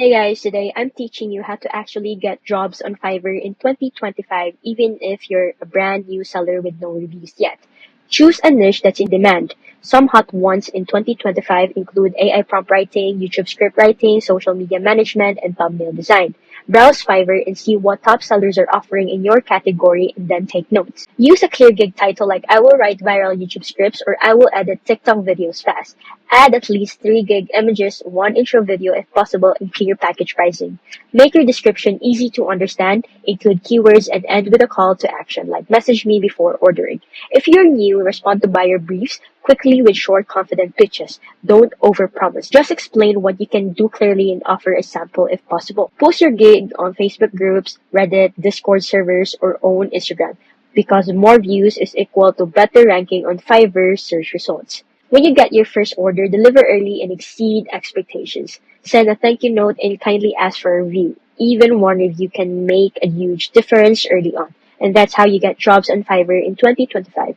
Hey guys, today I'm teaching you how to actually get jobs on Fiverr in 2025, even if you're a brand new seller with no reviews yet. Choose a niche that's in demand. Some hot ones in 2025 include AI prompt writing, YouTube script writing, social media management, and thumbnail design. Browse Fiverr and see what top sellers are offering in your category and then take notes. Use a clear gig title like I will write viral YouTube scripts or I will edit TikTok videos fast. Add at least 3 gig images, one intro video if possible, and clear package pricing. Make your description easy to understand, include keywords, and end with a call to action like message me before ordering. If you're new, respond to buyer briefs quickly with short, confident pitches. Don't overpromise. Just explain what you can do clearly and offer a sample if possible. Post your gig on Facebook groups, Reddit, Discord servers, or own Instagram because more views is equal to better ranking on Fiverr search results. When you get your first order, deliver early and exceed expectations. Send a thank you note and kindly ask for a review. Even one review can make a huge difference early on. And that's how you get jobs on Fiverr in 2025.